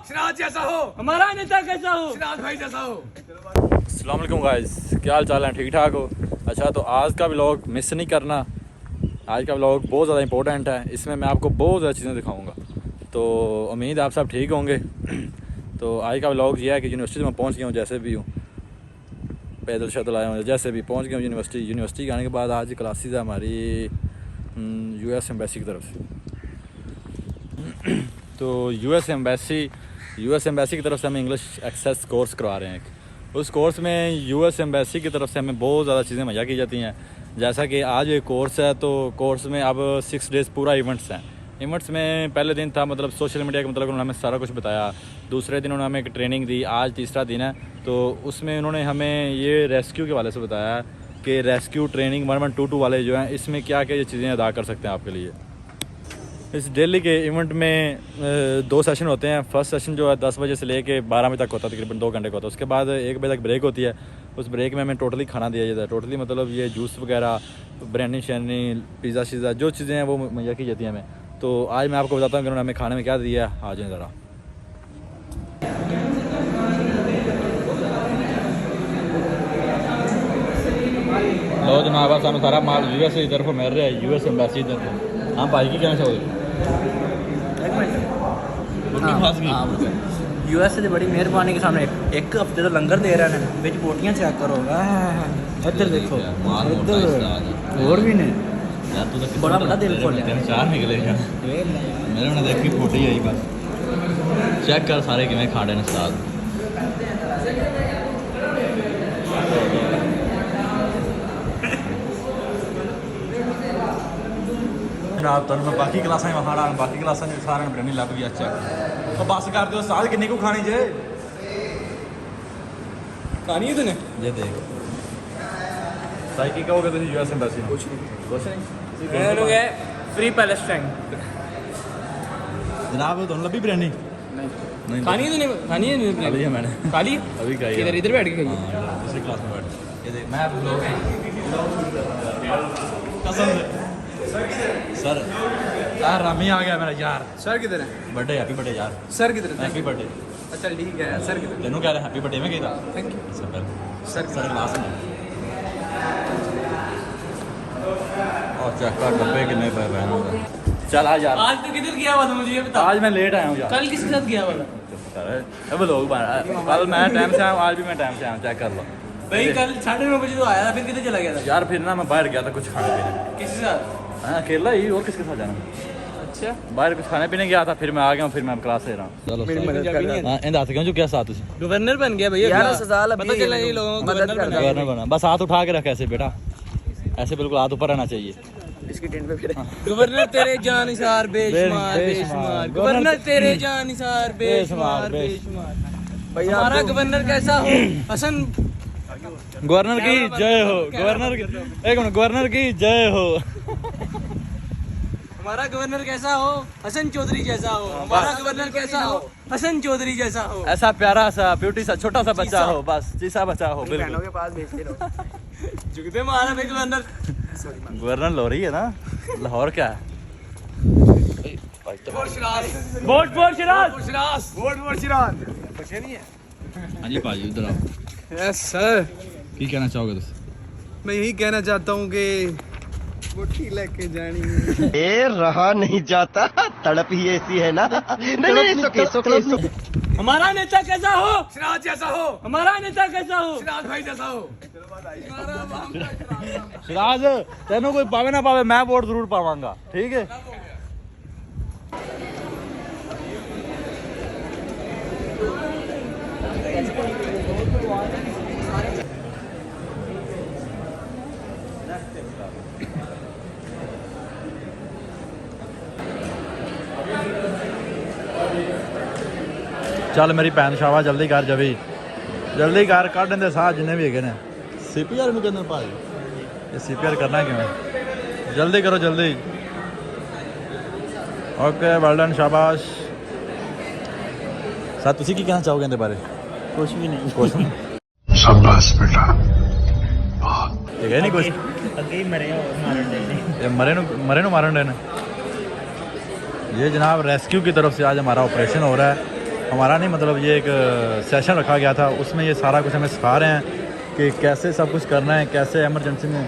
सिराज जैसा हो, हमारा नेता कैसा हो, सिराज भाई जैसा हो। अस्सलाम वालेकुम गाइस, क्या हाल चाल है? ठीक ठाक हो? अच्छा, तो आज का व्लॉग मिस नहीं करना। आज का व्लॉग बहुत ज़्यादा इंपॉर्टेंट है। इसमें मैं आपको बहुत ज़्यादा चीज़ें दिखाऊंगा, तो उम्मीद है आप सब ठीक होंगे। तो आज का व्लॉग ये है कि यूनिवर्सिटी में पहुंच गया हूँ, जैसे भी हूँ पैदल शदल आया हूँ, जैसे भी पहुंच गया हूँ यूनिवर्सिटी के आने के बाद आज क्लासेस है हमारी US एम्बेसी की तरफ से। तो US एम्बेसी की तरफ से हमें इंग्लिश एक्सेस कोर्स करवा रहे हैं। उस कोर्स में US एम्बेसी की तरफ से हमें बहुत ज़्यादा चीज़ें मुहैया की जाती हैं। जैसा कि आज एक कोर्स है, तो कोर्स में अब 6 डेज़ पूरा इवेंट्स हैं। इवेंट्स में पहले दिन था मतलब सोशल मीडिया का, मतलब उन्होंने हमें सारा कुछ बताया। दूसरे दिन उन्होंने हमें एक ट्रेनिंग दी। आज तीसरा दिन है, तो उसमें उन्होंने हमें ये रेस्क्यू के वाले से बताया कि रेस्क्यू ट्रेनिंग 1122 वाले जो हैं, इसमें क्या क्या ये चीज़ें अदा कर सकते हैं आपके लिए। इस दिल्ली के इवेंट में 2 सेशन होते हैं। फर्स्ट सेशन जो है 10 बजे से लेके 12 बजे तक होता है, तकरीबन 2 घंटे का होता है। उसके बाद 1 बजे तक ब्रेक होती है। उस ब्रेक में हमें टोटली खाना दिया जाता है। टोटली मतलब ये जूस वगैरह, बिरयानी शैनी, पिज़्ज़ा शीज़ा, जो चीज़ें हैं वो मुहैया की जाती हैं हमें। तो आज मैं आपको बताता हूँ कि उन्होंने हमें खाने में क्या दिया है। आ जाए ज़रा। लो जनाब, सानू सारा माल US की तरफ मिल रहा है, US एम्बेसी की तरफ। हाँ भाई, की कहना चाहोगे? US से बड़ी मेहरबानी के सामने एक हफ्ते तो लंगर दे रहे हैं, बिच बोटियां चेक करो। इधर देखो, और भी ने यार तू तो बड़ा बड़ा दिल खोलिया। 3-4 निकलेगा मेरे में देखी फोटो ही आई बस। चेक कर सारे किमें खाड़े ने साथ। जनाब तुम मैं बाकी क्लासा में खाना, बाकी क्लासा में सारे बिरयानी लग गई। अच्छा तो बस कर दो साल किन्नी को खानी जे खानी है तूने? ये देख साई की कहोगे तुम US एम्बेसी कुछ नहीं मैंने फ्री पैलेस्टाइन जनाब। तुम लभी बिरयानी नहीं खानी है तूने? खानी है अभी है मैंने खाली अभी खाई इधर इधर बैठ के खाइए। दूसरी क्लास में बैठ ये देख मैं लोग कसम सर यार रामी आ गया मेरा यार। सर किधर है? बर्थडे हैप्पी बर्थडे यार। सर किधर है? Happy birthday. अच्छा ठीक है, सर किधर? तेनू कह रहा हैप्पी बर्थडे में कहता थैंक यू। सर क्लास में और चेक कर डब्बे कितने पे बहन। चल आ यार। आज तो किधर गया हुआ था मुझे ये बता। आज मैं लेट आया हूँ यार। कल किसके साथ गया हुआ था? अब लोग कल मैं टाइम से आया हूँ, आज भी मैं टाइम से आया हूँ। चेक कर लो भाई कल 9:30 बजे तो आया था, फिर किधर चला गया था? यार। फिर ना मैं बाहर गया था कुछ खाने पीने। किसके साथ? हाँ अकेला ही, और किसके साथ जाना। अच्छा बाहर कुछ खाने पीने गया था, फिर मैं आ गया हूँ, फिर मैं क्लास ले रहा हूँ। चलो मेरी मदद कर रहा है। हाँ इन हाथ क्यों क्या साथ गवर्नर बन गया भैया यार सजाल पता चला ये लोगों को गवर्नर बना। गवर्नर बना। बस हाथ उठा के रख ऐसे बेटा, ऐसे बिल्कुल हाथ ऊपर रहना चाहिए। इसकी टेंट पे फिर गवर्नर तेरे जानिसार बेशुमार बेशुमार, गवर्नर तेरे जानिसार बेशुमार बेशुमार। भैया हमारा गवर्नर कैसा हो? हसन गवर्नर की जय हो। गवर्नर की एक मिनट, गवर्नर की जय हो। हमारा गवर्नर कैसा हो? हसन चौधरी जैसा हो। हमारा गवर्नर कैसा हो? हसन चौधरी जैसा हो। ऐसा प्यारा सा ब्यूटी सा छोटा सा बच्चा हो, बस चीसा बच्चा हो। बहनों बिल्कुल के पास भेजते रहो। जुगते मारा भाई गवर्नर। गवर्नर लोरी है ना, लाहौर क्या है। Vote Siraj vote vote Siraj. Vote Siraj. बचे नहीं है। हाँ जी भाजी उधर आओ। Yes sir. की कहना चाहोगे तुम? मैं यही कहना चाहता हूँ कि वोटी लेके जानी ए रहा नहीं जाता, तड़प ही ऐसी है ना। नहीं सो हमारा नेता कैसा हो? सिराज जैसा हो। हमारा नेता कैसा हो? सिराज भाई जैसा हो। सिराज तेनों कोई पावे ना पावे, मैं वोट जरूर पावांगा, ठीक है। चल मेरी भैन शाबा जल्दी कर जबी जल्दी कर कढ़ दे साह जिन्ने भी है CPR कहते भाई। ये CPR करना क्यों? जल्दी करो जल्दी। ओके वेल डन, शाबाश। सर तुसी की कहना चाहोगे इनके बारे? कुछ भी नहीं। कुछ नहीं। शाबाश बेटा। ठीक है नहीं कुछ अगे मरे और मारन दे। ये मरे नु मारन देने। ये जनाब रेस्क्यू की तरफ से आज हमारा ऑपरेशन हो रहा है। हमारा नहीं मतलब ये एक सेशन रखा गया था, उसमें ये सारा कुछ हमें सिखा रहे हैं कि कैसे सब कुछ करना है, कैसे एमरजेंसी में।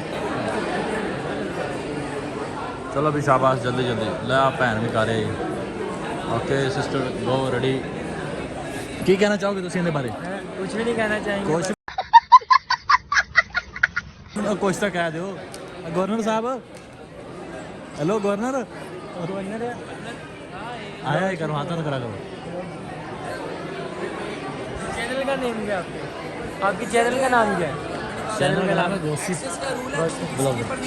चलो अभी शाबाश, जल्दी जल्दी ले आप भैन भी कर रहे। ओके सिस्टर गो रेडी। की कहना चाहोगे तुम इनके बारे? कुछ भी नहीं कहना चाहेंगे। कुछ कुछ तो कह दो। गवर्नर साहब, हेलो गवर्नर, गवर्नर आया ही करो, हाथ ना करा करो। चैनल का नेम क्या है आपके चैनल का नाम क्या है? चैनल का नाम है गोसिप।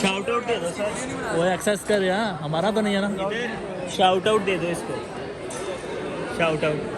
शाउट आउट दे दो सर। वो एक्सेस कर यहाँ हमारा तो नहीं है ना। शाउट आउट दे दो इसको, शाउट आउट।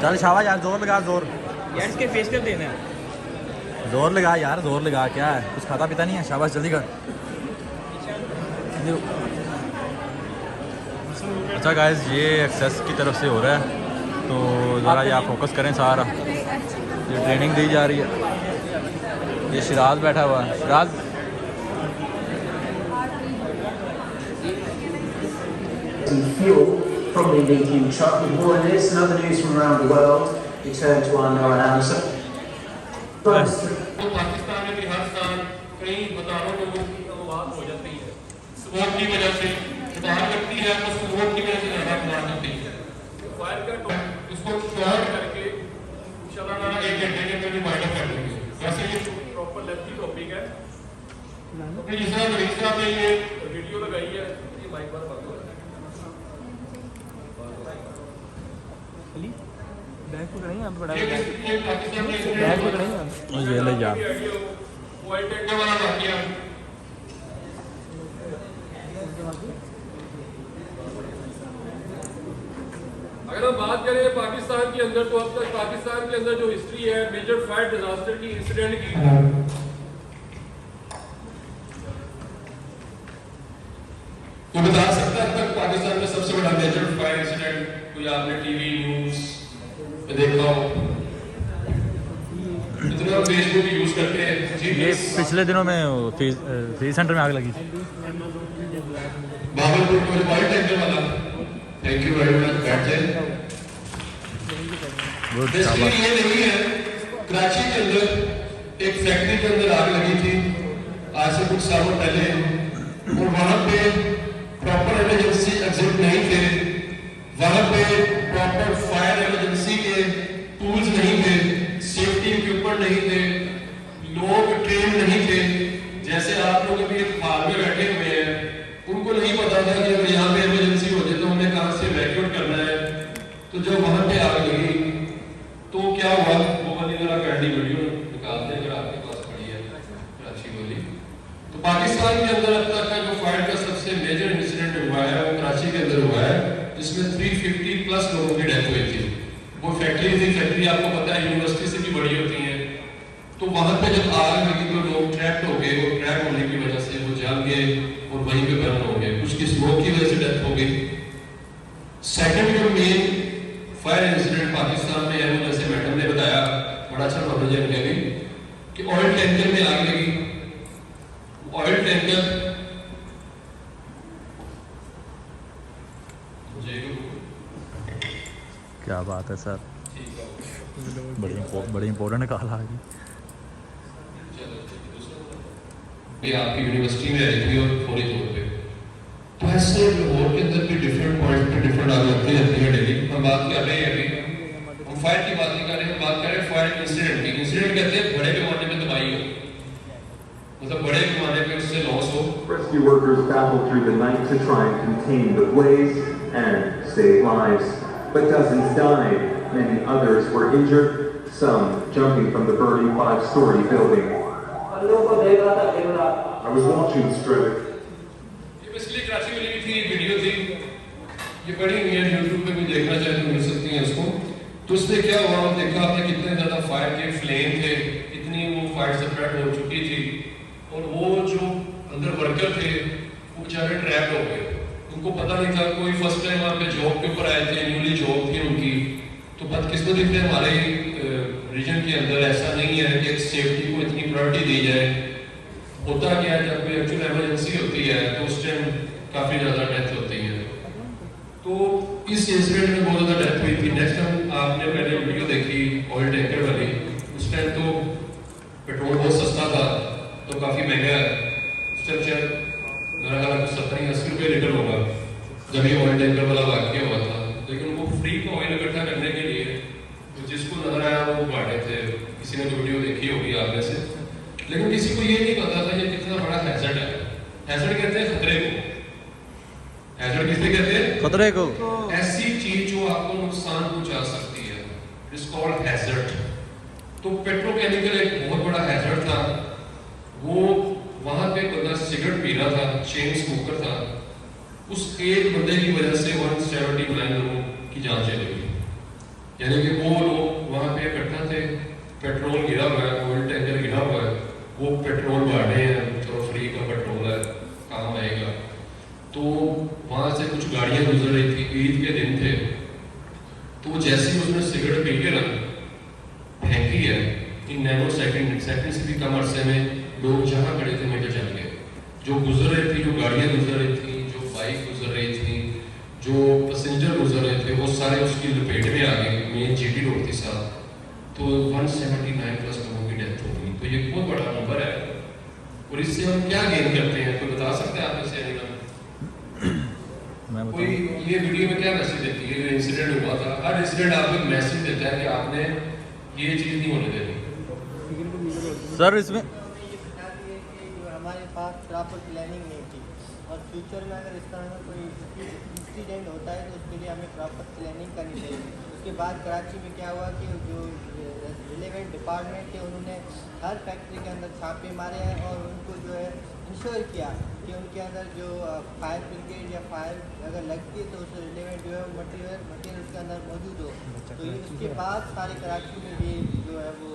चल शाबाश यार, जोर लगा, जोर यार इसके फेस कर देना है। जोर लगा यार, जोर लगा। क्या है, कुछ खाता पीता नहीं है? शाबाश जल्दी कर। अच्छा गाइस, ये एक्सेस की तरफ से हो रहा है, तो ज़रा ये आप फोकस करें सारा। ये ट्रेनिंग दी जा रही है। ये शिराज बैठा हुआ है। Siraj fuel, probably leaking truck with more of this and other news from around the world. We turn to our Noah Anderson. Pakistan में भी हर साल कई हजारों लोगों की मौत हो जाती है स्मोक की वजह से। बाहर लगती है तो स्मोक की वजह से ज़्यादा मौत होती है। फायर का उसको शॉर्ट करके इंशाल्लाह 1 घंटे के अंदर रिमाइंडर कर देंगे। वैसे ये प्रॉपर लेफ्ट की टॉपिक है। तो जिस तरह मरीज साहब ने ये वीडियो लगाई है, ये माइक पर बंद हो रहा है। बैग पकड़ेंगे हम, बड़ा ये पाकिस्तान में बैग पकड़ेंगे हम। ये ले यार, वाइट एंड वाला वाकया। अगर हम बात करें पाकिस्तान के अंदर, तो अब तक पाकिस्तान के अंदर जो हिस्ट्री है मेजर फायर डिजास्टर की इंसिडेंट की, तो बता सकता है अब तक पाकिस्तान में सबसे बड़ा मेजर फायर इंसिडेंट कोई आपने टीवी न्यूज में देखा हो? इतना फेसबुक यूज करते हैं ये पिछले दिनों में फ्री सेंटर में आग लगी थी। भागलपुर में वाइट टैंकर वाला। Thank you very much. बैठ जाए। बेसिकली ये नहीं है, कराची के अंदर एक फैक्ट्री के अंदर आग लगी थी आज से कुछ सालों पहले, और वहां पे प्रॉपर इमरजेंसी एग्जिट नहीं थे, वहां पे प्रॉपर फायर इमरजेंसी के टूल्स नहीं थे, सेफ्टी इक्विपमेंट नहीं थे, लोग ट्रेन नहीं थे। जैसे आप लोग अभी एक हाल में बैठे हुए हैं, उनको नहीं पता था कि अगर यहाँ पे इमरजेंसी हो जाए तो हमें कहाँ से इवैक्यूएट करना है। तो जब वहां पे आग लगी तो क्या हुआ, वो वाली जरा कैंडी वीडियो निकालते हैं अगर आपके पास पड़ी है कराची वाली। तो पाकिस्तान के अंदर अब तक का जो फायर का सबसे मेजर इंसिडेंट हुआ है वो कराची के अंदर हुआ है, जिसमें 350 प्लस लोगों की डेथ हुई थी। वो फैक्ट्री थी, फैक्ट्री आपको पता है यूनिवर्सिटी से भी बड़ी होती है। तो वहां पे जब आग लगी तो लोग ट्रैप हो गए, और ट्रैप होने की वजह से वो जल गए और वहीं पे बर्न हो गए, कुछ की स्मोक की वजह से डेथ हो गई। सेकंड जो मेन फायर इंसिडेंट पाकिस्तान में है, वो जैसे मैडम ने बताया, बड़ा अच्छा नॉलेज है उनके भी, कि ऑयल टैंकर में आग लगी। ऑयल टैंकर क्या बात है सर। बड़ी इंपॉर्टेंट कॉल आ गई। ये आपकी यूनिवर्सिटी में आई थी और फौरी तौर पे तो ऐसे लाहौर के अंदर भी डिफरेंट पॉइंट पे डिफरेंट आग लगती रहती है डेली। हम बात कर रहे हैं अभी, हम फायर की बात नहीं कर रहे, हम बात कर रहे हैं फायर इंसिडेंट की। इंसिडेंट कहते हैं बड़े पैमाने में तबाही हो, मतलब बड़े पैमाने पे उससे लॉस हो। Rescue workers battled through the night to try and contain the blaze and save lives, but dozens died. Many others were injured, some jumping from the burning 5-story building. I was watching straight. ये basically Karachi वाली की थी video थी, ये बड़ी हुई है, YouTube पे भी देखना चाहे तो मिल सकती हैं उसको। तो उसमें क्या हुआ, देखा आपने कितने ज़्यादा फायर के फ्लेम थे, इतनी वो फायर स्प्रेड हो चुकी थी और वो जो अंदर वर्कर थे वो बेचारे ट्रैप हो गए। उनको पता नहीं था, कोई फर्स्ट टाइम वहाँ पे जॉब के ऊपर आए थे, न्यूली जॉब थी उनकी। तो बदकिस्मती से हमारे रीजन के अंदर ऐसा नहीं है कि सेफ्टी को इतनी प्रायोरिटी दी जाए। होता क्या है, जब कोई एक्चुअल इमरजेंसी होती है तो उस टाइम काफ़ी ज़्यादा डेथ होती है। तो इस इंसिडेंट में बहुत ज़्यादा डेथ हुई थी। नेक्स्ट टाइम आपने पहले वीडियो देखी ऑयल टैंकर वाली, उस टाइम तो पेट्रोल बहुत सस्ता था तो काफ़ी महंगा है। उस टाइम शायद मेरा ख्याल है 70-80 रुपये लीटर होगा जब ये ऑयल टैंकर वाला वाक्य हुआ था। लेकिन वो फ्री का ऑयल इकट्ठा करने के लिए तो जिसको नजर आया वो बांटे थे। किसी ने तो वीडियो देखी होगी आप में से, लेकिन किसी को ये नहीं पता था ये कितना बड़ा हैजर्ड है। हैजर्ड कहते हैं खतरे को। हैजर्ड किससे कहते हैं? खतरे को। ऐसी चीज जो आपको नुकसान पहुंचा सकती है, इट इज कॉल्ड हैजर्ड। तो पेट्रोकेमिकल एक बहुत बड़ा हैजर्ड था। वो वहां पे बंदा सिगरेट पी रहा था, चेन स्मोकर था। उस एक बंदे की वजह से 179 लोगों की जान चली गई। यानी कि वो लोग वहां पे इकट्ठा थे, पेट्रोल गिरा हुआ है, ऑयल टैंकर गिरा हुआ है, वो पेट्रोल बांटे हैं, तो फ्री का पेट्रोल है, काम आएगा। तो वहां से कुछ गाड़ियां गुजर रही थी, ईद के दिन थे। तो जैसे ही उसने सिगरेट पी के फेंकी है, इन नैनो सेकंड से भी कम अरसे में लोग जहाँ खड़े थे वहीं चल गए। जो गुजर रही थी, जो गाड़ियाँ गुजर रही थी, जो बाइक गुजर रही थी, जो पैसेंजर गुजर रहे थे, वो सारे उसकी लपेट में आ गए। मेन जीटी रोड थी साथ, तो 179 प्लस लोगों की डेथ हो गई। तो ये बहुत बड़ा नंबर है। और इससे हम क्या गेन करते हैं, कोई बता सकते हैं आप में से? कोई ये वीडियो में क्या मैसेज देती है? ये इंसिडेंट हुआ था, हर इंसिडेंट आपको एक मैसेज देता है कि आपने ये चीज़ नहीं होने देनी। सर इसमें हमारे पास प्रॉपर प्लानिंग नहीं थी, और फ्यूचर में अगर इस तरह का कोई इंसिडेंट होता है तो उसके लिए हमें प्रॉपर प्लानिंग करनी चाहिए। उसके बाद कराची में क्या हुआ कि जो रिलेवेंट डिपार्टमेंट थे उन्होंने हर फैक्ट्री के अंदर छापे मारे हैं और उनको जो है इंश्योर किया कि उनके अंदर जो फायर ब्रिगेड या फायर अगर लगती है तो उस रिलेवेंट जो है मटीरियल उसके अंदर मौजूद हो। तो उसके बाद सारे कराची में ये जो है वो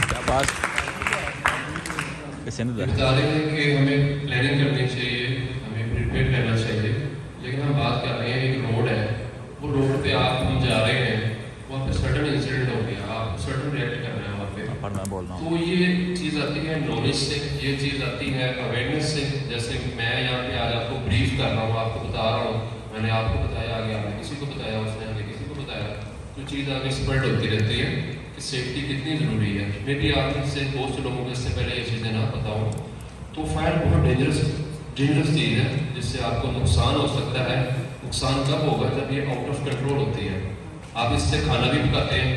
क्या बात किसी ने बता रहे हैं कि हमें प्लानिंग करनी चाहिए, हमें प्रिपेयर करना चाहिए। लेकिन हम बात कर रहे हैं एक रोड है, वो रोड पे आप हम जा रहे हैं, वहाँ पे सर्टन इंसिडेंट हो गया, आप सर्टन रिएक्ट कर रहे हैं वहाँ पे। मैं बोल रहा हूँ तो ये चीज़ आती है नॉलेज से, ये चीज़ आती है अवेयरनेस से। जैसे मैं यहाँ पे आज आपको ब्रीफ कर रहा हूँ, आपको बता रहा हूँ, मैंने आपको बताया, आगे आपने किसी को बताया, उसने आगे किसी को बताया। जो चीज़ आगे स्प्रेड होती रहती है कि सेफ्टी कितनी ज़रूरी है। मे भी आप इससे बहुत से लोगों को इससे पहले ये चीज़ें ना पता हो। तो फायर बहुत डेंजरस चीज़ है, जिससे आपको नुकसान हो सकता है। नुकसान कब होगा? जब ये आउट ऑफ कंट्रोल होती है। आप इससे खाना भी पकाते हैं,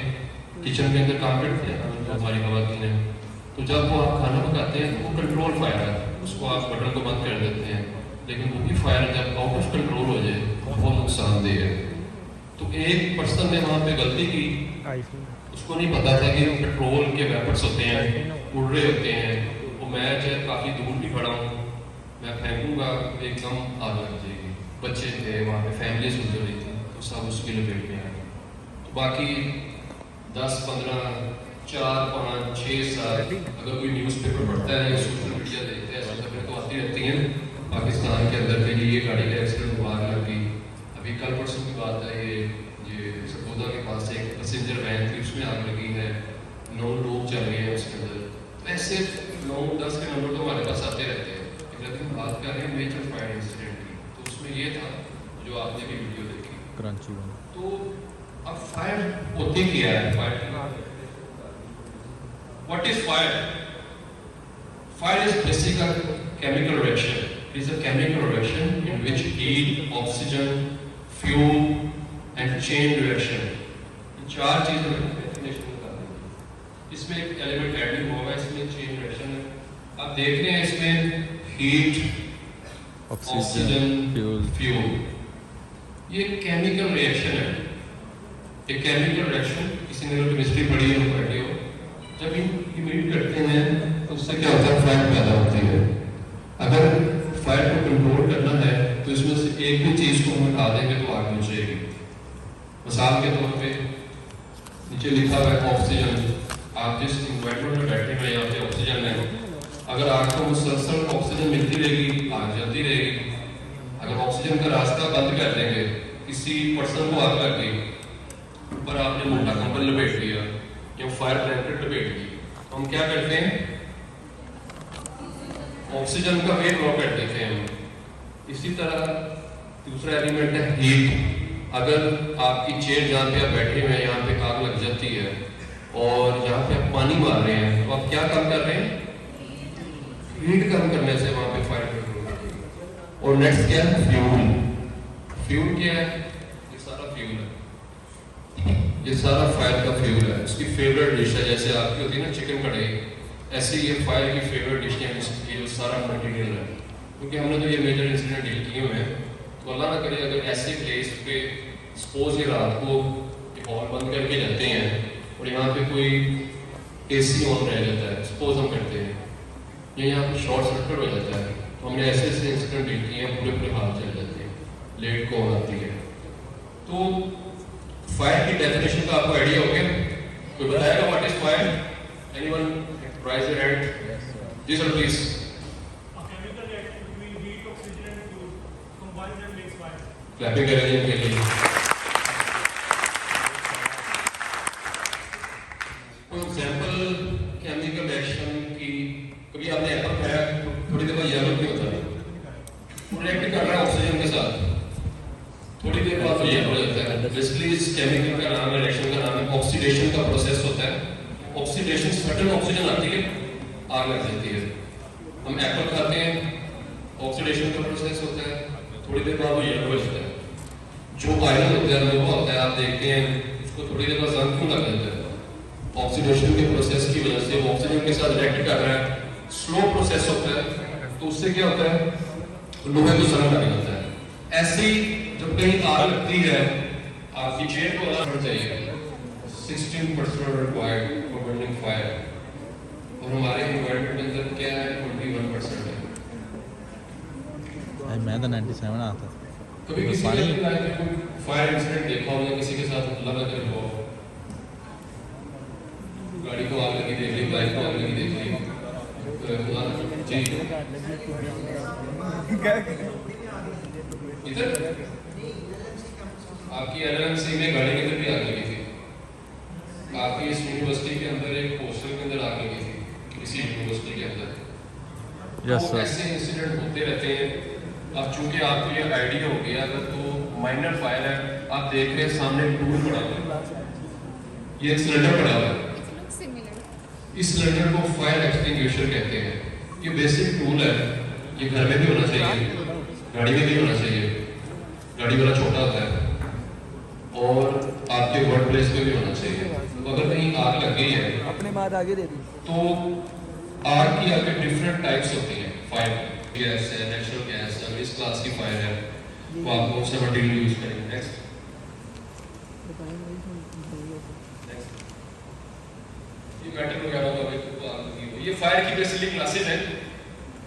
किचन के अंदर काम करते हैं हमारी खवातीन है, तो जब वो आप खाना पकाते हैं तो वो कंट्रोल फायर है, उसको आप बटन को बंद कर देते हैं। लेकिन वो भी फायर जब आउट ऑफ कंट्रोल हो जाए बहुत नुकसानदेह है। तो एक पर्सन ने वहाँ पे गलती की, उसको नहीं पता था कि पेट्रोल के वेपर्स होते हैं, उड़ रहे होते हैं। वो मैं चाहे काफ़ी दूर भी खड़ा हूँ, मैं फेंकूँगा एकदम आग लग जाएगी। बच्चे थे वहाँ पे, फैमिलीज गुजर रही थी, तो सब उसकी लपेट में आ गए। तो बाकी 10, 15, 4, 5, 6 साल अगर कोई न्यूज़पेपर पढ़ता है, सोशल मीडिया देखता है, ऐसी खबरें तो आती रहती हैं पाकिस्तान के अंदर के। ये गाड़ी का एक्सीडेंट हुआ, आग लग गई। अभी कल परसों की बात है, ये सरगोदा के पास एक पैसेंजर वैन थी, उसमें आग लगी है, 9 लोग चल गए हैं उसके अंदर। तो ऐसे 9-10 के नंबर तो हमारे पास आते रहते हैं। लेकिन बात कर रहे हैं मेजर फायर इंसिडेंट की, तो उसमें ये था जो आपने भी वीडियो देखी। क्रंची बन। तो अब फायर होती क्या है? Fire, what is fire? Fire is basically chemical reaction. It is a chemical reaction in which heat, oxygen, fuel and chain reaction, चार चीजों का डेफिनेशन बता दें। इसमें एक एलिमेंट ऐड नहीं होगा, इसमें चेन रिएक्शन है। आप देख रहे हैं इसमें हीट, ऑक्सीजन, फ्यूल, ये केमिकल रिएक्शन है। एक केमिकल रिएक्शन, किसी ने केमिस्ट्री पढ़ी हो पढ़ी हो, जब ये मीट करते हैं तो उससे क्या होता है? फायर पैदा होती है। अगर फायर को कंट्रोल करना है तो इसमें से एक भी चीज को हम हटा देंगे तो आग मिल जाएगी। मिसाल के तौर पे नीचे लिखा हुआ है ऑक्सीजन। आप जिस इन्वायरमेंट में बैठे हैं यहाँ पे ऑक्सीजन है, अगर आग को मुसलसल ऑक्सीजन मिलती रहेगी, आग जलती रहेगी। अगर ऑक्सीजन का रास्ता बंद कर देंगे, किसी पर्सन को आग लग गई, ऊपर आपने मोटा कंबल लपेट लिया या फायर ब्लैंकेट लपेट ली, तो हम क्या करते हैं? ऑक्सीजन का वेट ड्रॉ कर देते हैं। इसी तरह दूसरा एलिमेंट है हीट। अगर आपकी चेयर जहाँ पे आप बैठे हुए हैं यहाँ पे आग लग जाती है और यहाँ पे आप पानी मार रहे हैं, तो आप क्या काम कर रहे हैं? हीट कम करने से वहाँ पे फायर कंट्रोल होती है। और नेक्स्ट क्या है? फ्यूल। फ्यूल क्या है? ये सारा फ्यूल है, ये सारा फायर का फ्यूल है। इसकी फेवरेट डिश है, जैसे आपकी होती है ना चिकन कढ़ाई, ऐसे ये फायर की फेवरेट डिश है। ये जो सारा मटेरियल है, क्योंकि हमने तो ये मेजर इंसिडेंट डील किए हुए हैं, तो अल्लाह ना करे अगर ऐसे प्लेस पे सपोज ये रात को हॉल बंद करके जाते हैं और यहाँ पे कोई एसी ऑन रह जाता है, सपोज हम करते हैं, या यहाँ पे शॉर्ट सर्किट हो जाता है, तो हमने ऐसे ऐसे इंसिडेंट डील किए हैं, पूरे पूरे हाल चल जाते हैं, लेट को आती है। तो फायर की डेफिनेशन का आपको आइडिया हो गया? कोई बताएगा what is fire? Anyone raise your hand? जी सर प्लीज। क्लैपिंग करेंगे इनके लिए। कोई एग्जांपल केमिकल रिएक्शन की? कभी आपने एप्पल खाया, थोड़ी देर बाद येलो नहीं होता, वो रिएक्ट कर रहा है ऑक्सीजन के साथ, थोड़ी देर बाद येलो हो जाता है। बेसिकली इस केमिकल का नाम है, रिएक्शन का नाम है ऑक्सीडेशन का प्रोसेस होता है। ऑक्सीडेशन, सर्टेन ऑक्सीजन आती है, आग लग जाती है। हम एप्पल खाते हैं, ऑक्सीडेशन का प्रोसेस होता है, थोड़ी देर बाद वो येलो हो जाता है। जो आयरन होता है, लोहा होता है, आप देखते हैं उसको थोड़ी देर बाद जंग क्यों लग जाता है? ऑक्सीडेशन के प्रोसेस की वजह से वो ऑक्सीजन के साथ रिएक्ट कर रहा है, स्लो प्रोसेस होता है, तो उससे क्या होता है? लोहे को जंग लग जाता है। ऐसी जब कहीं आग लगती है, आपकी चेयर को अलग होना चाहिए। 16% रिक्वायर्ड फॉर बर्निंग फायर, और हमारे एनवायरनमेंट के अंदर क्या है? 21% है। मैं तो 97 आता। कभी किसी ने फायर इंसिडेंट देखा हो या किसी के साथ अल्लाह ना करे हो, गाड़ी को आग लगी देख ली, बाइक को आग लगी देख ली, जी इधर आपकी एलएमसी में गाड़ी के अंदर भी आग लगी थी। आपकी इस यूनिवर्सिटी के अंदर एक हॉस्टल के अंदर आग लगी थी, इसी यूनिवर्सिटी के अंदर। Yes sir. ऐसे इंसिडेंट होते रहते हैं। अब चूंकि आपको ये आइडिया हो गया, अगर तो माइनर फायर है, आप देख रहे हैं सामने टूल पड़ा हुआ है, ये एक सिलेंडर पड़ा हुआ है, इस सिलेंडर को फायर एक्सटिंग्विशर कहते हैं। ये बेसिक टूल है, ये घर में भी होना चाहिए, गाड़ी में भी होना चाहिए, गाड़ी वाला छोटा होता है, और आपके वर्क प्लेस पे भी होना चाहिए। तो अगर कहीं आग लग गई है, अपने बात आगे दे दी, तो आग की आगे डिफरेंट टाइप्स होती हैं। फायर गैस है, नेचुरल गैस है, इस क्लास की फायर है, तो आप कौन सा मटेरियल यूज करेंगे? नेक्स्ट ये मेटल वगैरह का भी आग लगी हो। ये फायर की बेसिकली क्लासेस हैं।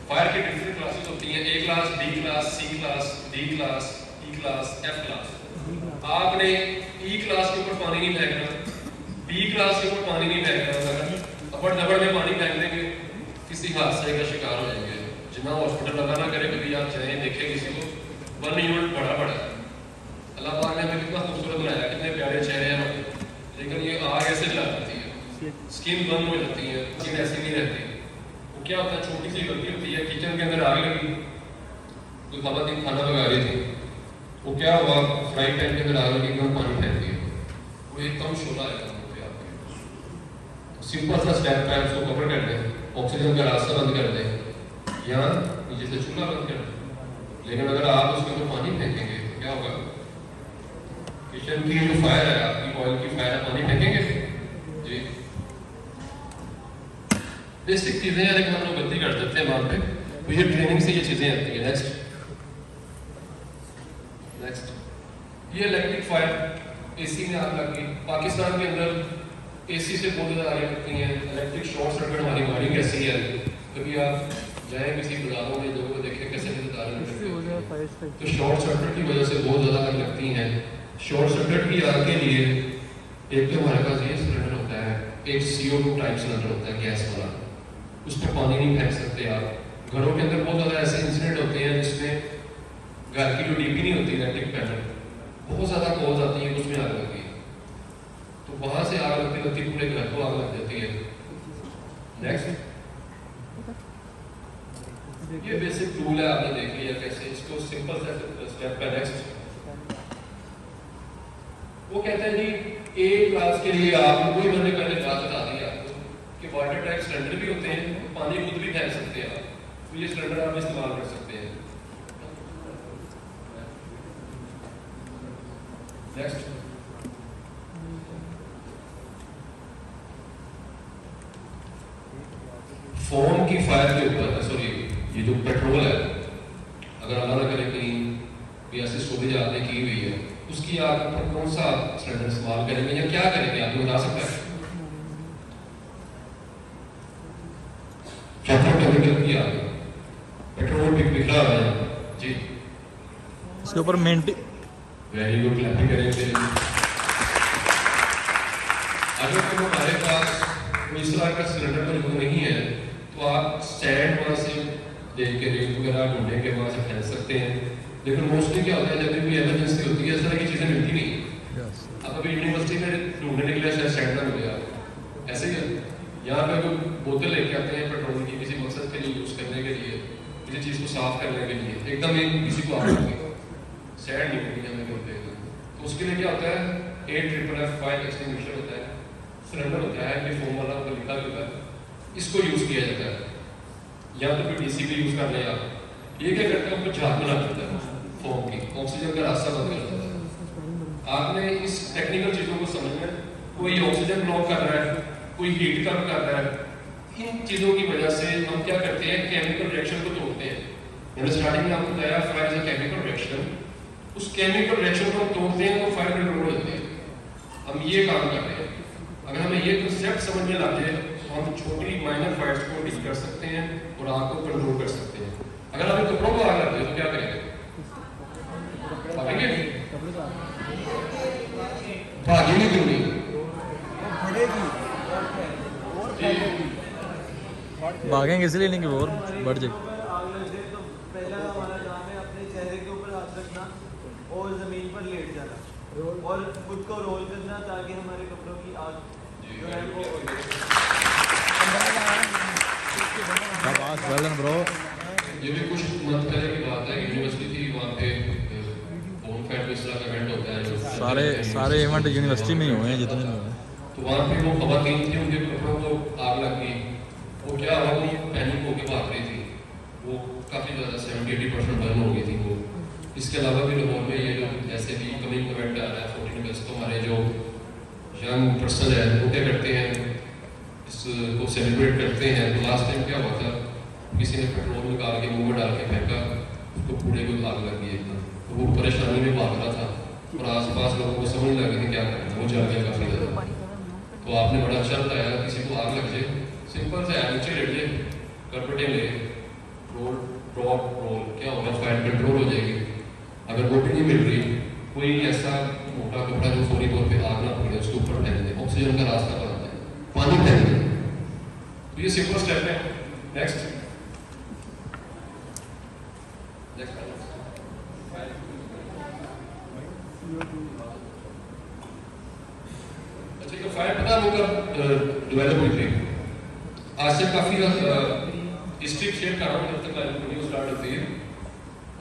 फायर की डिफरेंट क्लासेस होती हैं, ए क्लास, बी क्लास, सी क्लास, डी क्लास, ई क्लास, एफ क्लास। आपने ई क्लास के ऊपर पानी नहीं फेंकना, बी क्लास के ऊपर पानी नहीं फेंकना, अपर दबड़ में पानी फेंक देंगे, किसी हादसे का शिकार हो जाएंगे। जितना हॉस्पिटल अल्लाह ना करे कभी आप जाएं देखें किसी को, 1 यूनिट बड़ा है। अल्लाह पाक ने हमें कितना खूबसूरत बनाया, कितने प्यारे चेहरे हैं हमारे, लेकिन ये आग ऐसे जला देती है, स्किन बंद हो जाती है, स्किन ऐसी नहीं रहती। तो क्या होता है, छोटी सी गलती होती है, किचन के अंदर आग लगी, कोई खवातीन खाना पका रही थी, वो क्या हुआ, फ्राई पैन के अंदर आग लगी, एकदम पानी फेंक दिया, वो एकदम शोला आएगा मुंह पे आपके। सिंपल सा स्टेप है, उसको कवर कर दें, ऑक्सीजन का रास्ता बंद कर दें या नीचे से चूल्हा बंद कर दें। लेकिन अगर आप उसके ऊपर पानी फेंकेंगे तो क्या होगा, किचन की जो फायर है, आपकी ऑयल की फायर है, पानी फेंकेंगे जी। बेसिक चीजें हैं, लेकिन हम लोग गलती कर सकते हैं वहां पे, तो ये ट्रेनिंग से ये चीजें आती है। नेक्स्ट ये इलेक्ट्रिक फायर, एसी में आग लग गई। पाकिस्तान के अंदर एसी से बहुत ज़्यादा आगे लगती हैं, इलेक्ट्रिक शॉर्ट सर्किट हमारी वायरिंग कैसी है। कभी आप जाएँ किसी बाजारों में, लोगों को देखें कैसे तारें लगती हैं, तो शॉर्ट सर्किट की वजह से बहुत ज़्यादा आग लगती हैं। शॉर्ट सर्किट की आग के लिए एक तो हमारे पास ये सिलेंडर होता है, एक CO2 टाइप सिलेंडर होता है गैस वाला, उस पर पानी नहीं फेंक सकते आप। घरों के अंदर बहुत ज़्यादा ऐसे इंसिडेंट होते हैं जिसमें घर की जो डीपी नहीं होती इलेक्ट्रिक पैनल, बहुत ज़्यादा कॉल्स आती है, उसमें आग लगती है, तो वहाँ से आग लगती लगती पूरे घर को आग लग जाती है। नेक्स्ट ये बेसिक टूल है, आपने देख लिया कैसे इसको सिंपल स्टेप है। नेक्स्ट वो कहते हैं जी एक क्लास के लिए आप कोई मैंने पहले बात बता दी आपको कि वाटर टैंक सिलेंडर भी होते हैं, पानी खुद भी फेंक सकते हैं आप, तो ये सिलेंडर आप इस्तेमाल कर सकते हैं। नेक्स्ट फोम की फायर के ऊपर, सॉरी ये जो पेट्रोल है, अगर अल्लाह न करे कहीं भी ऐसी स्टोरेज आपने की हुई है, उसकी आग पर कौन सा सिलेंडर इस्तेमाल करेंगे या क्या करेंगे, आपको बता सकता है? पेट्रोकेमिकल की आग, पेट्रोल बिखरा हुआ है जी, इसके ऊपर मेंटेन, वेरी गुड, क्लैपिंग करेंगे। अगर तो हमारे पास कोई इस तरह का सिलेंडर मौजूद नहीं है तो आप स्टैंड वहाँ से देख के रेत वगैरह ढूंढे के वहाँ से फेंक सकते हैं। लेकिन मोस्टली क्या होता है, जब भी कोई इमरजेंसी होती है इस तरह की चीज़ें मिलती नहीं। अब अभी यूनिवर्सिटी में ढूंढने के लिए शायद स्टैंड ना मिले आप, ऐसे ही यहाँ पे कोई बोतल लेके आते हैं पेट्रोल की किसी मकसद के लिए यूज़ करने के लिए, किसी चीज़ को साफ करने के लिए, एकदम एक किसी को आग लगी, सैड नहीं होती हमें बोलते हैं, तो उसके लिए क्या होता है, 8FFF फायर एक्सटिंग्विशर होता है, सिलेंडर होता है, ये फोम वाला ऊपर लिखा होता है, इसको यूज़ किया जाता है। या तो फिर DCP यूज़ कर लें आप, ये क्या करता है, ऊपर झाग बना देता है फोम की, ऑक्सीजन का रास्ता बंद कर देता है। आपने इस टेक्निकल चीज़ों को समझना, कोई ऑक्सीजन ब्लॉक कर रहा है, कोई हीट कम कर रहा है, इन चीज़ों की वजह से हम क्या करते हैं, केमिकल रिएक्शन को तोड़ते हैं। मैंने स्टार्टिंग में आपको बताया fire is a chemical reaction, उस केमिकल रिएक्शन को तोड़ते हैं तो फायर कंट्रोल होती है। हम ये काम कर रहे हैं, अगर हमें ये कंसेप्ट समझ में लाते हैं तो हम छोटी माइनर फायर्स को डील कर सकते हैं और आग को कंट्रोल कर सकते हैं। अगर हमें कपड़ों को आग लगती है तो क्या करेंगे, भागेंगे क्यों नहीं, भागेंगे इसलिए नहीं कि वो और बढ़ जाए। पहला हमारा काम है अपने चेहरे के ऊपर हाथ रखना और जमीन पर लेट जाना और खुद को रोल करना ताकि हमारे कपड़ों की आग जो है वो ब्रो। ये भी कुछ मंथ पहले की बात है, यूनिवर्सिटी थी, वहाँ पे बोनफायर इस तरह का इवेंट होता है, सारे इवेंट यूनिवर्सिटी में ही हुए हैं जितने भी हुए हैं। तो वहाँ पे वो खवातीन थी, उनके कपड़ों को आग लग गई, वो क्या हुआ, वो पैनिक होकर भाग रही थी, वो काफ़ी ज़्यादा 70-80% बर्न हो गई थी वो। इसके अलावा भी लाहौर में ये जो जैसे भी कमिंग इवेंट आ रहा है 14 अगस्त को, हमारे जो यंग पर्सन है वो क्या करते हैं, इसको सेलिब्रेट करते हैं। तो लास्ट टाइम क्या हुआ था, किसी ने पेट्रोल निकाल के मुँह में डाल के फेंका, उसको पूरे को आग लग गई एकदम, तो वो परेशानी में भाग रहा था और आसपास लोगों को समझ लग गई क्या करना, वो जल गया काफ़ी ज़्यादा। तो आपने बड़ा अच्छा बताया, किसी को आग लग जाए सिंपल से नीचे लेट जाए, करपटे ले, रोल ड्रॉप रोल, क्या होगा, फायर कंट्रोल हो जाएगी। अगर वो भी नहीं मिल रही, कोई ऐसा मोटा कपड़ा जो फौरी तौर पे आग ना पकड़े उसके ऊपर फेंक दे, ऑक्सीजन का रास्ता बना दे, पानी फेंक दे, तो ये सिंपल स्टेप है। नेक्स्ट अच्छा, तो फायर पता वो कब डेवलप हुई थी, आज से काफ़ी हिस्ट्री शेयर कर रहा हूँ जब तक न्यूज़ स्टार्ट होती है।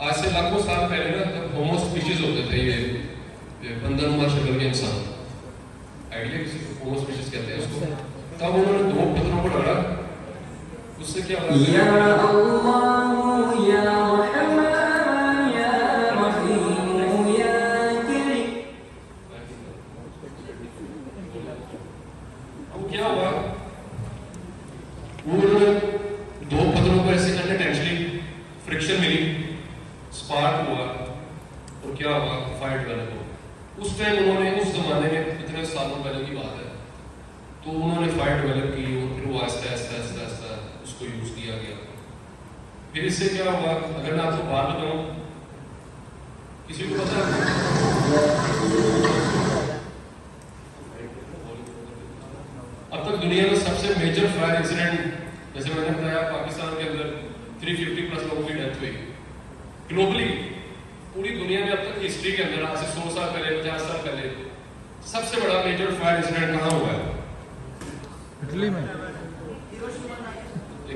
आज से लाखों साल पहले ना, तब होमो स्पीशीज होते थे, ये बंदरनुमा शक्ल के इंसान, आइडिया किसी को होमो स्पीशीज कहते हैं उसको। तब उन्होंने 2 पत्थरों को रगड़ा, उससे क्या हुआ? या अल्लाह या रहमान या रहीम या करीम। अब क्या हुआ? वो 2 पत्थरों को ऐसे करने टेंशनली फ्रिक्शन मिली, स्पार्क हुआ, और क्या हुआ? फायर डेवलप हुआ। उस टाइम उन्होंने, उस जमाने में, इतने सालों पहले की बात है, तो उन्होंने फायर डेवलप की और फिर वो आहिस्ता आहिस्ता आहिस्ता आहिस्ता उसको यूज किया गया। फिर इससे क्या हुआ? अगर मैं आपको बात बताऊं, किसी को पता है? अब तक दुनिया में सबसे मेजर फायर इंसिडेंट, जैसे मैंने बताया, पाकिस्तान के अंदर 350+ लोगों की डेथ हुई ग्लोबली। पूरी दुनिया में अब तक हिस्ट्री के अंदर, आज से 100 साल पहले, 50 साल पहले, सबसे बड़ा मेजर फायर इंसिडेंट कहाँ हुआ है? इटली में।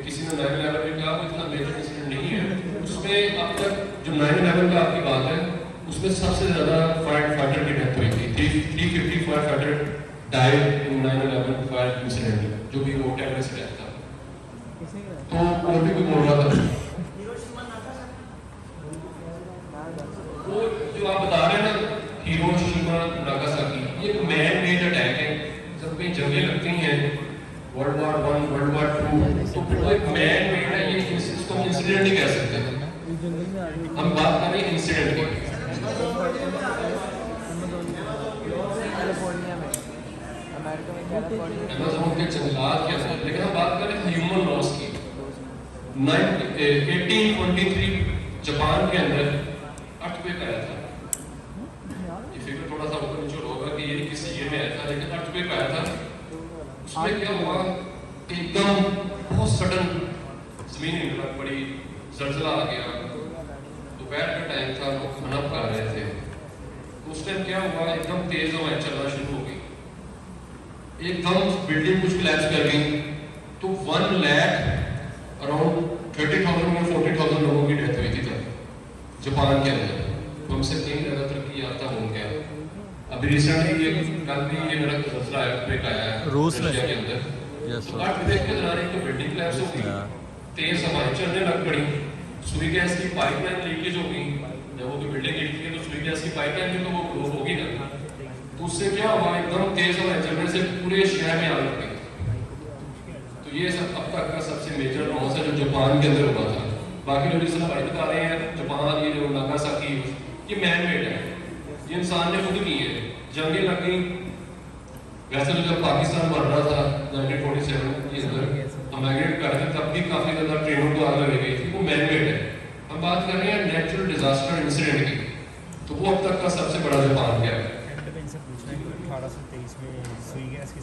किसी ने 9/11 में कहा, वो इतना मेजर इंसिडेंट नहीं है। उसमें अब तक जो 9/11 का आपकी बात है, उसमें सबसे ज्यादा फायर फाइटर की डेथ हुई थी। 350 fire fighter died in 9/11 fire incident, जो भी वो टेररिस्ट अटैक था। तो और भी कोई बोल रहा था, वो जो आप बता रहे हैं ना, हिरोशिमा नागासाकी, ये एक मैन मेड अटैक है। जब कहीं जंगें लगती हैं, World War I, World War II, तो फिर वो एक मैन मेड है, ये इसको इंसिडेंट नहीं कह सकते। हम बात कर रहे हैं इंसिडेंट की। अमेज़न के जंगलात के अंदर, लेकिन हम बात कर रहे हैं ह्यूमन लॉस की। 1823 जापान के अंदर अर्थक्वेक आया था। ये फिगर थोड़ा सा ऊपर नीचे होगा कि ये किस ईयर में आया था, लेकिन अर्थक्वेक आया था। उसमें क्या हुआ? एकदम बहुत सडन जमीन हिलना पड़ी, जलजला आ गया। दोपहर का टाइम था, लोग खाना खा रहे थे, तो उस टाइम क्या हुआ? एकदम तेज हवाएं चलना शुरू हो गई, एकदम बिल्डिंग कुछ कोलैप्स कर गई। तो 1 लाख अराउंड 30,000 या 40,000 लोगों की डेथ हुई थी तब जापान के अंदर। तो हमसे कहीं ज़्यादा तरक्की याफ्ता हो गया। अभी रिसेंटली ये कल भी ये मेरा दूसरा अर्थक्वेक आया है रूस में के अंदर। तो अर्थक्वेक के दौरान एक तो बिल्डिंग कोलैप्स हो गई, तेज हवाएं चलने लग पड़ी, सुई गैस की पाइपलाइन लीकेज हो गई। जब वो तो बिल्डिंग गिरती है तो सुई गैस की पाइपलाइन भी तो वो ब्लॉक होगी ना। तो उससे क्या हुआ? एकदम तेज हवाएं चलने से पूरे शहर में आग लग गई। तो ये सब अब तक का सबसे मेजर लॉस है जो जापान के अंदर हुआ था। बाकी लोग जिस भाई बता रहे हैं, जापान ये जो नागासाकी, ये मैन मेड है, ये इंसान ने खुद की है। जंगें लग गई। वैसे तो जब पाकिस्तान बढ़ रहा था 1947 के अंदर, हम माइग्रेट कर रहे थे, तब भी काफी ज्यादा ट्रेनों को आग लगी गई थी। वो मैन मेड है। हम बात कर रहे हैं नेचुरल डिजास्टर इंसिडेंट की, तो वो अब तक का सबसे बड़ा जापान का है। 1823 में सुई गैस की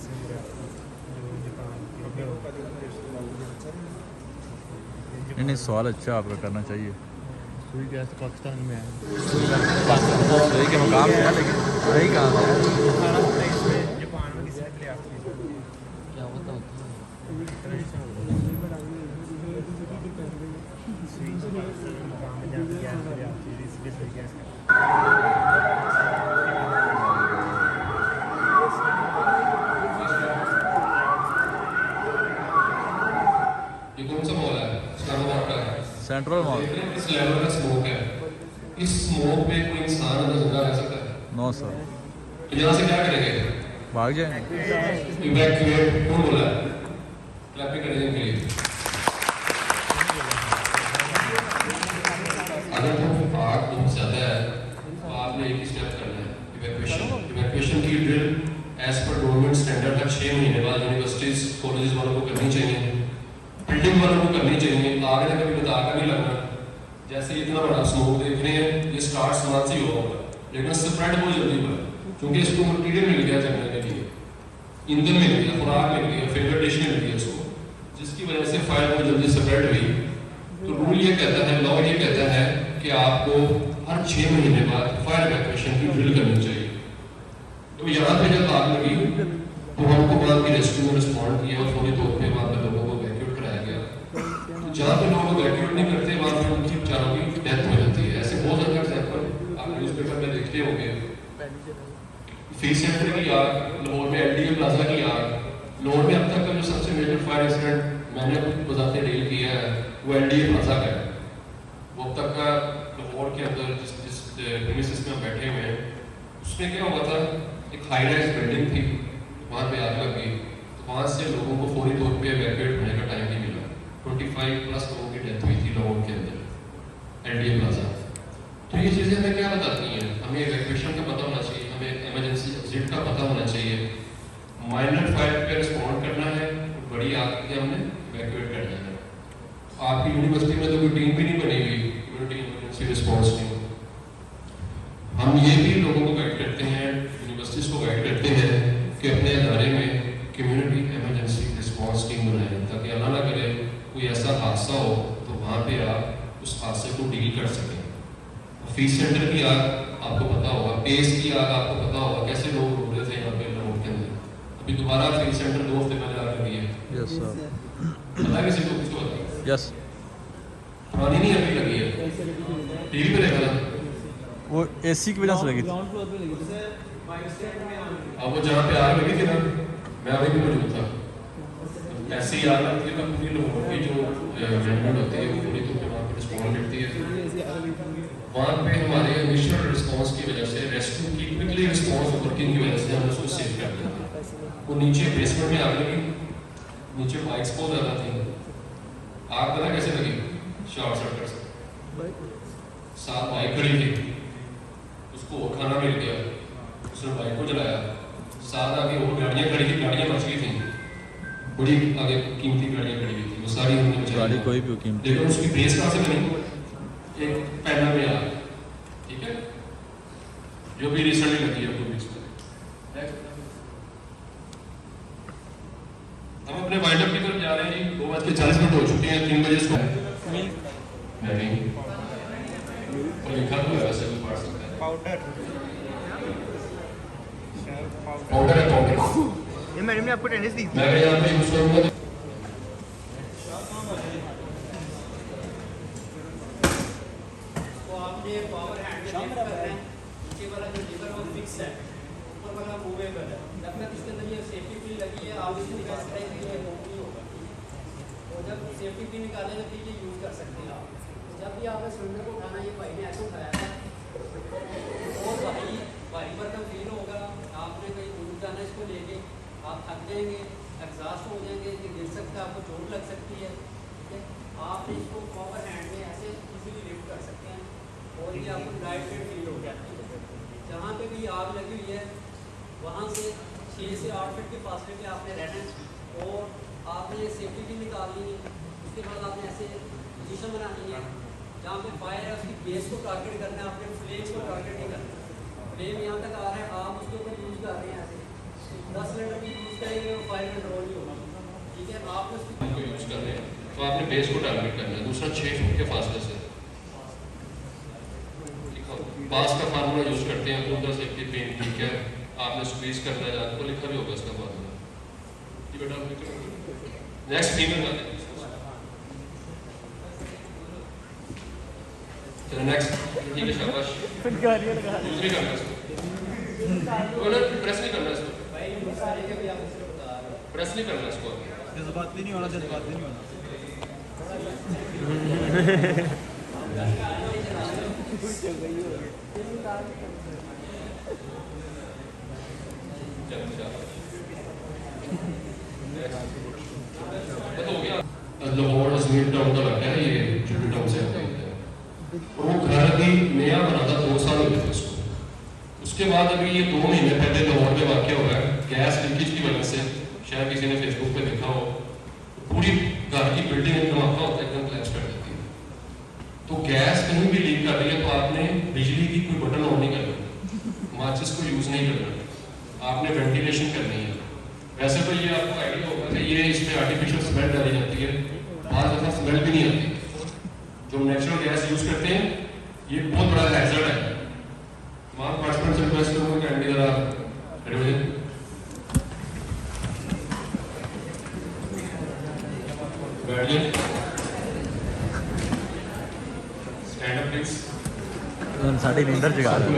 नहीं, सवाल अच्छा आपका करना चाहिए। सुई गैस पाकिस्तान में है, सही के मकाम है, लेकिन सही कहाँ है? 1823 में जापान में किसी ने लिया क्या होता ये कौन सा मॉल है? इस्लामाबाद का है, सेंट्रल मॉल। इस लेवल का स्मोक है, इस स्मोक में कोई इंसान अंदर जिंदा रह सकता है? No sir. तो यहाँ से क्या करेंगे? भाग जाएंगे। इवैक्यूएट कौन बोला? क्लैपिंग करने के लिए। अगर तो आग बहुत ज्यादा है तो आपने एक ही स्टेप करना है, इवैक्यूएशन। इवैक्यूएशन की drill as per government standard है 6 महीने बाद यूनिवर्सिटीज कॉलेजेस वालों को करनी चाहिए, बिल्डिंग वालों को करनी चाहिए। आग ने कभी बता कर नहीं लगना। जैसे इतना बड़ा स्मोक देख रहे हैं, ये स्टार्ट समाज से ही होगा, लेकिन स्प्रेड बहुत जल्दी हुआ, क्योंकि इसको मटीरियल मिल गया जलने के लिए, ईंधन मिल गया, खुराक मिल गया, फेवरेट डिश मिल गई उसको, जिसकी वजह से फायर बहुत जल्दी स्प्रेड हुई। तो रूल ये कहता है, लॉ ये कहता है कि आपको हर 6 महीने बाद फायर इवैक्यूएशन की ड्रिल करनी चाहिए। तो यहाँ पे जब आग लगी तो हमको वहाँ की रेस्क्यू में रिस्पॉन्ड किया और थोड़ी देर में वहाँ पे लोगों को इवैक्यूएट कराया गया। तो जहाँ पे लोग इवैक्यूएट नहीं करते वहाँ पे उनकी बेचारों की डेथ हो जाती है। फीस सेंटर की आग, लाहौर में एलडीए प्लाजा की आग। लाहौर में अब तक का जो सबसे मेजर फायर इंसिडेंट मैंने खुद बजाते डील किया है वो एलडीए प्लाजा का है। वो अब तक का लाहौर के अंदर जिस प्रीमिसेस में हम बैठे हुए हैं उसमें क्या हुआ था, एक हाई राइज बिल्डिंग थी, वहाँ पे आग लग गई। तो वहाँ से लोगों को फौरी तौर पे इवैक्यूएट होने का टाइम नहीं मिला। 25+ लोगों की डेथ हुई थी लाहौर के अंदर एलडीए प्लाजा। तो ये चीज़ें हमें क्या बताती हैं, हमें इवैक्यूएशन का पता होना चाहिए, हमें इमरजेंसी एग्जिट का पता होना चाहिए, माइनर फायर पे रिस्पॉन्ड करना है, बड़ी आग पे हमने इवैक्यूएट करना है। आपकी यूनिवर्सिटी में तो कोई टीम भी नहीं बनी हुई कम्युनिटी इमरजेंसी रिस्पॉन्स टीम। हम ये भी लोगों को गाइड करते हैं, यूनिवर्सिटीज़ को गाइड करते हैं कि अपने इदारे में कम्युनिटी इमरजेंसी रिस्पॉन्स टीम बनाएं, ताकि अल्लाह ना करे कोई ऐसा हादसा हो तो वहाँ पे आप उस हादसे को डील कर सकें। फीस सेंटर की आग आपको पता होगा, पेस की आग आपको पता होगा, कैसे लोग रो रहे थे यहाँ पे लाहौर के अंदर। अभी दोबारा फीस सेंटर 2 हफ्ते पहले आग लगी है। यस सर, पता है किसी को, किसको पता है? यस, पुरानी नहीं अभी लगी है, टीवी पे देखा था वो एसी की वजह से लगी थी। अब वो जहाँ पे आग लगी थी ना, मैं अभी भी मौजूद था। ऐसी आग लगती है, पूरी लाहौर की जो मैनेजमेंट होती है वो पूरी तौर पे वहाँ पे रिस्पॉन्ड करती है। वहाँ पे हमारे इनिशियल रिस्पॉन्स की वजह से, रेस्क्यू की क्विकली रिस्पॉन्स वर्किंग की वजह से हमने उसको सेव कर दिया। वो नीचे बेसमेंट में आग लगी, नीचे बाइक्स बहुत ज़्यादा थी। आग पता कैसे लगी? शॉर्ट सर्किट से। साथ बाइक खड़ी थी, उसको और खाना मिल गया, उसने बाइक को जलाया। साथ आगे और गाड़ियाँ खड़ी थी, गाड़ियाँ बच गई थी, बड़ी आगे कीमती गाड़ियाँ खड़ी हुई थी, वो सारी हमने बचाई। गाड़ी कोई भी कीमती, लेकिन उसकी बेस कहाँ से बनी? एक पैनल में आग, ठीक है, जो भी रिसेंटली लगी है 2 वीक्स में। हम अपने वाइंड अप की तरफ जा रहे हैं जी। 2:40 हो चुके हैं, 3 बजे इसको नहीं और लिखा तो है वैसे भी पढ़ सकते हैं। पाउडर पाउडर है, पाउडर। ये मैडम ने आपको टेनिस दी थी। मैं यहाँ पे यूज करूँगा। ये पावर हैंड में लिफ्ट कर रहे हैं, नीचे वाला जो लीवर वो फिक्स है, ऊपर वाला मूवेबल है। जब तक इसके अंदर ये सेफ्टी पिन लगी है आप इसको निकाल सकते हैं, ये मूव नहीं होगा। तो जब सेफ्टी पिन निकालेंगे फिर ये यूज़ कर सकते हैं आप। जब भी आपने सिलेंडर को उठाना, ये भाई ने ऐसे उठाया था और भारी बर्तन फील होगा, आपने कहीं दूर जाना इसको लेके आप थक जाएंगे, एग्जॉस्ट हो जाएंगे, कि गिर सकता है, आपको चोट लग सकती है। ठीक है, आप इसको पावर हैंड में ऐसे इजीली लिफ्ट कर सकते हैं और ये आपको लाइट वेट फील हो जाती है। जहाँ पे भी आग लगी हुई है वहाँ से 6 से 8 फीट के फासले पे आपने रहना है और आपने सेफ्टी भी निकालनी है। उसके बाद आपने ऐसे पोजीशन बनानी है, जहाँ पे फायर है उसकी बेस को टारगेट करना है, आपने फ्लेम को टारगेट नहीं करना। फ्लेम यहाँ तक आ रहा है, आप उसके ऊपर यूज़ कर रहे हैं, ऐसे 10 सिलेंडर भी यूज़ करेंगे और फायर कंट्रोल नहीं होगा। ठीक है, आपने उसको यूज़ कर रहे हैं तो आपने बेस को टारगेट करना है। दूसरा 6 फुट के फासले से पास का फार्मूला यूज करते हैं, तो सेफ्टी पेन ठीक है, आपने स्क्वीज करना है, आपको लिखा भी होगा इसका फार्मूला। ये बेटा नेक्स्ट फीमेल का चलो नेक्स्ट, ठीक है, शाबाश। दूसरी करना इसको, प्रेस नहीं करना इसको, प्रेस नहीं करना इसको, जज्बाती नहीं होना, जज्बाती नहीं होना। लाहौर अजमेर टाउन का लगता है, ये जुबली टाउन से आता है और वो घर भी नया बना था, 2 साल हो गए थे उसको। उसके बाद अभी ये 2 महीने पहले लाहौर में वाक़या हुआ है, गैस लीकेज की वजह से, शायद किसी ने फेसबुक पे देखा हो, पूरी घर की बिल्डिंग धमाका होता है, एकदम क्लैश कर देती है। तो गैस कहीं भी लीक कर रही है तो आपने बिजली की कोई बटन ऑन नहीं करना, माचिस को यूज़ नहीं करना, आपने वेंटिलेशन करनी है। वैसे तो ये आपको आइडिया होगा कि ये इसमें आर्टिफिशियल स्मेल डाली जाती है, बहुत ज़्यादा स्मेल भी नहीं आती। जो नेचुरल गैस यूज़ करते हैं ये बहुत बड़ा हैजर्ड है। मैं पार्टिसिपेंट से रिक्वेस्ट करूँगा कि एंडी ज़रा खड़े हो जाए, बैठ जाए, स्टैंड अप प्लीज। साड़ी नींदर जगा रहे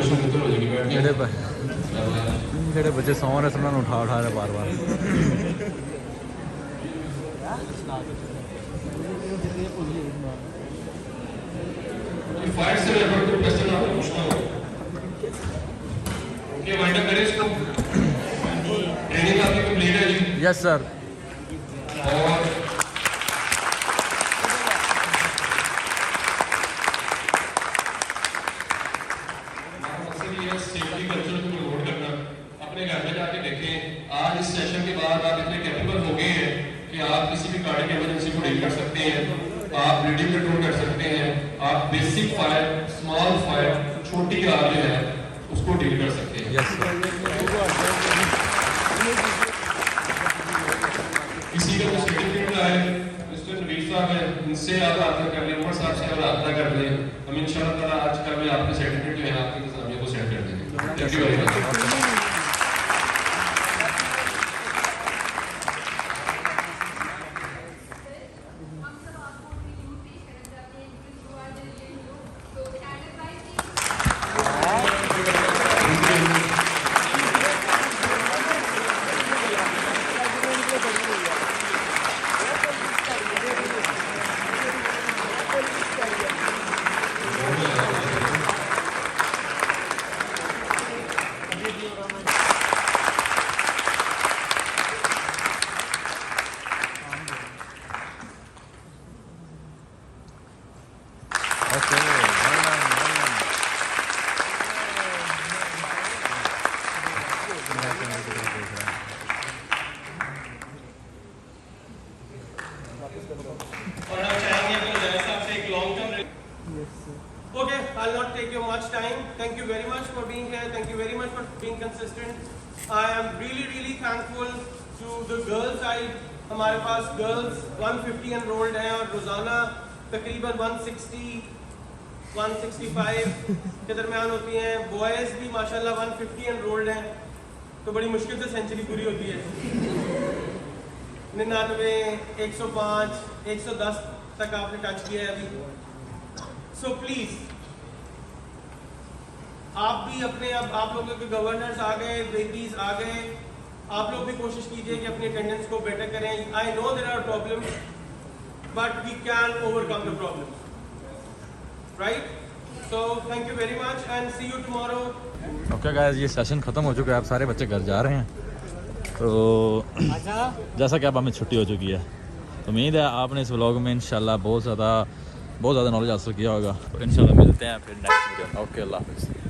ਜਿਹੜੇ ਬੱਚੇ ਸੌਂ ਰਹੇ ਸੀ ਉਹਨਾਂ ਨੂੰ ਉਠਾ ਰਹੇ ਬਾਰ-ਬਾਰ फायर से लेकर तो क्वेश्चन आपको पूछना होगा ओके वाइंड अप करें इसको ट्रेनिंग आपकी कंप्लीट है जी यस सर और सेफ्टी कल्चर को प्रमोट करना अपने घर में जाके देखें आज इस सेशन के बाद आप इतने कैपेबल हो गए हैं कि आप किसी भी कार्डियक इमरजेंसी को डील कर सकते हैं आप ब्लीडिंग कंट्रोल कर सकते हैं आप बेसिक फायर स्मॉल फायर छोटी आग जो है उसको डील कर सकते हैं किसी का तो सर्टिफिकेट आए मिस्टर नवीर साहब है इनसे आप रब्ता कर लें उमर साहब से आप रब्ता कर लें हम इंशाल्लाह ताला आज कल में आपके सर्टिफिकेट जो है आपकी इंतजामिया को सेंड कर देंगे thank you very much Okay, I'll not take you much time. Thank you very much for being here. Thank you very much for being consistent. I am really thankful to the girls side. हमारे पास girls 150 enrolled हैं और रोजाना तकरीबन 160 165 के दरमियान होती हैं. Boys भी माशाल्लाह 150 enrolled हैं. तो बड़ी मुश्किल से सेंचुरी पूरी होती है. 99, 105, 110 तक आपने टच किया है अभी. So please, आप भी अपने आप लोगों के गवर्नर्स आ गए, बेबीज आ गए, आप लोग भी कोशिश कीजिए कि अपनी अटेंडेंस को बेटर करें. I know there are problems but we can overcome the problems, right? So thank you very much and see you tomorrow. Okay guys, ये सेशन ख़त्म हो चुका है. आप सारे बच्चे घर जा रहे हैं. तो जैसा कि अब हमें छुट्टी हो चुकी है, तो उम्मीद है आपने इस व्लॉग में इंशाल्लाह बहुत ज़्यादा नॉलेज हासिल किया होगा. तो इंशाल्लाह मिलते हैं फिर नेक्स्ट वीडियो. ओके, अल्लाह हाफ़िज़.